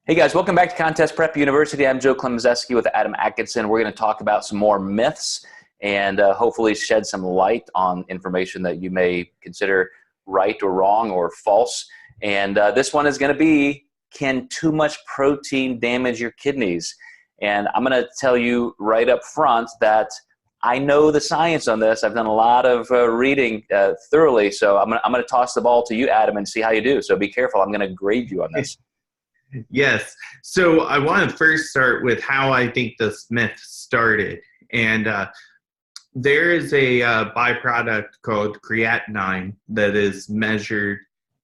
Hey guys, welcome back to Contest Prep University. I'm Joe Klemczewski with Adam Atkinson. We're going to talk about some more myths and hopefully shed some light on information that you may consider right or wrong or false. And this one is going to be, can too much protein damage your kidneys? And I'm going to tell you right up front that I know the science on this. I've done a lot of reading thoroughly. So I'm going to toss the ball to you, Adam, and see how you do. So be careful. I'm going to grade you on this. Yes. So I want to first start with how I think this myth started. And there is a byproduct called creatinine that is measured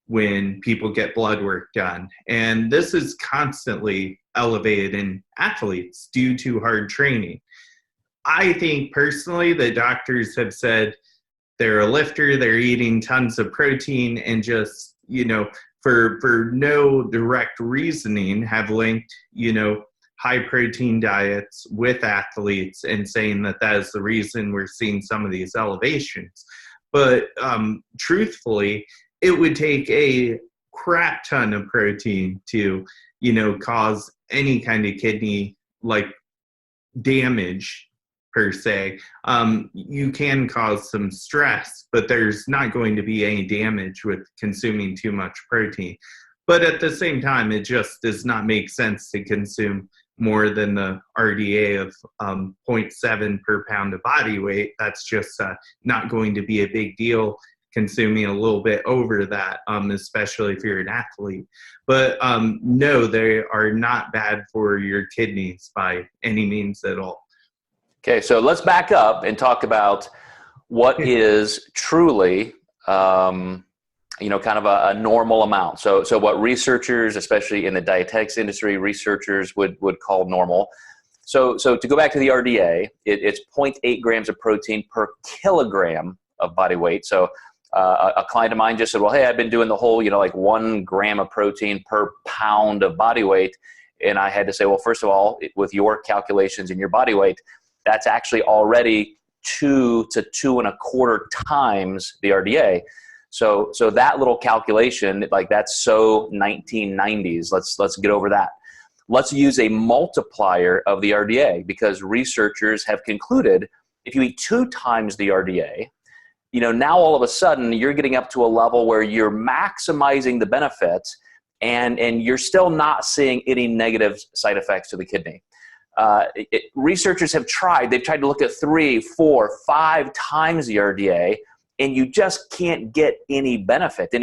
when people get blood work done. And this is constantly elevated in athletes due to hard training. I think personally that doctors have said they're a lifter, they're eating tons of protein, and just, for no direct reasoning have linked, high protein diets with athletes and saying that that is the reason we're seeing some of these elevations. But truthfully, it would take a crap ton of protein to, cause any kind of kidney damage per se. You can cause some stress, but there's not going to be any damage with consuming too much protein. But at the same time, it just does not make sense to consume more than the RDA of 0.7 per pound of body weight. That's just not going to be a big deal consuming a little bit over that, especially if you're an athlete. But no, they are not bad for your kidneys by any means at all. Okay, so let's back up and talk about what is truly, kind of a normal amount. So what researchers, especially in the dietetics industry, researchers would call normal. So to go back to the RDA, it's 0.8 grams of protein per kilogram of body weight. So a client of mine just said, well, hey, I've been doing the whole, 1 gram of protein per pound of body weight. And I had to say, well, first of all, with your calculations and your body weight, that's actually already 2 to 2.25 times the RDA. So that little calculation, that's so 1990s. Let's get over that. Let's use a multiplier of the RDA, because researchers have concluded if you eat 2 times the RDA, now all of a sudden you're getting up to a level where you're maximizing the benefits and you're still not seeing any negative side effects to the kidney. Researchers have they've tried to look at 3, 4, 5 times the RDA, and you just can't get any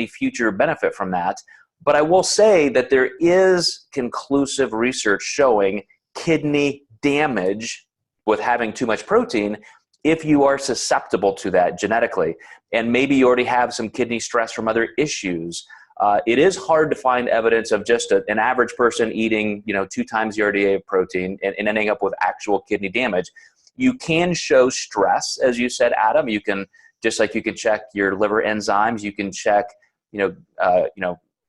future benefit from that. But I will say that there is conclusive research showing kidney damage with having too much protein if you are susceptible to that genetically. And maybe you already have some kidney stress from other issues. It is hard to find evidence of just an average person eating, 2 times the RDA of protein and ending up with actual kidney damage. You can show stress, as you said, Adam. You can, just like you can check your liver enzymes, you can check,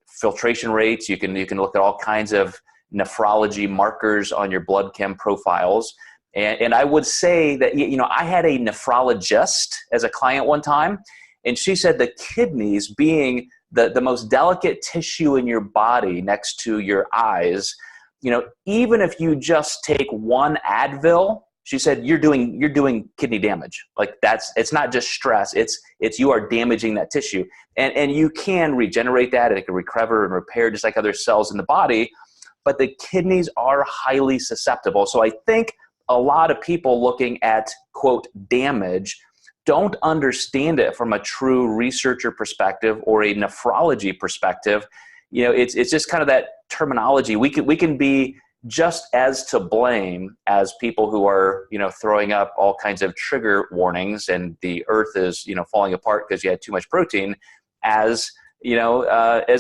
filtration rates. You can look at all kinds of nephrology markers on your blood chem profiles. And I would say that, I had a nephrologist as a client one time, and she said the kidneys being the most delicate tissue in your body next to your eyes, even if you just take 1 Advil, she said, you're doing kidney damage. It's not just stress, it's you are damaging that tissue. And you can regenerate that, and it can recover and repair just like other cells in the body, but the kidneys are highly susceptible. So I think a lot of people looking at, quote, damage don't understand it from a true researcher perspective or a nephrology perspective. It's just kind of that terminology. We can be just as to blame as people who are, throwing up all kinds of trigger warnings and the earth is, falling apart because you had too much protein, as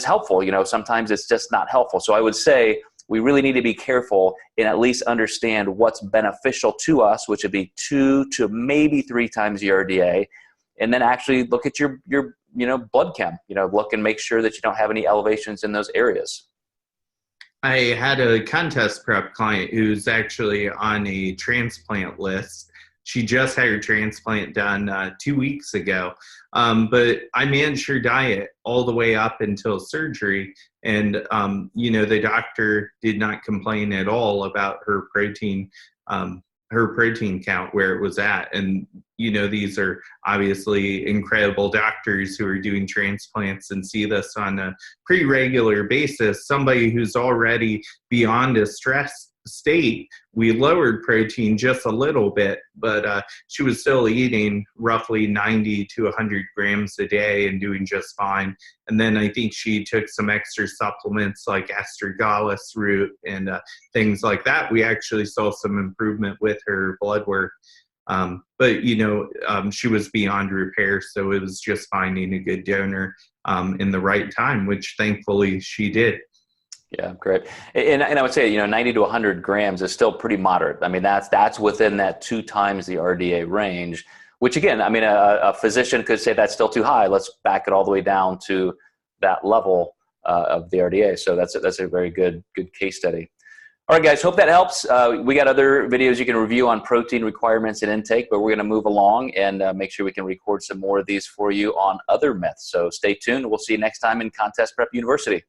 helpful. Sometimes it's just not helpful. So I would say we really need to be careful and at least understand what's beneficial to us, which would be 2 to maybe 3 times the RDA, and then actually look at your blood chem. Look and make sure that you don't have any elevations in those areas. I had a contest prep client who's actually on a transplant list. She just had her transplant done 2 weeks ago. But I managed her diet all the way up until surgery. And, the doctor did not complain at all about her protein count, where it was at. And, these are obviously incredible doctors who are doing transplants and see this on a pretty regular basis. Somebody who's already beyond a stress state, we lowered protein just a little bit, but she was still eating roughly 90 to 100 grams a day and doing just fine. And then I think she took some extra supplements like astragalus root and things like that. We actually saw some improvement with her blood work. But she was beyond repair, so it was just finding a good donor in the right time, which thankfully she did. Yeah, great. And I would say, 90 to 100 grams is still pretty moderate. I mean, that's within that 2 times the RDA range, which again, I mean, a physician could say that's still too high. Let's back it all the way down to that level of the RDA. So that's a very good case study. All right, guys, hope that helps. We got other videos you can review on protein requirements and intake, but we're going to move along and make sure we can record some more of these for you on other myths. So stay tuned. We'll see you next time in Contest Prep University.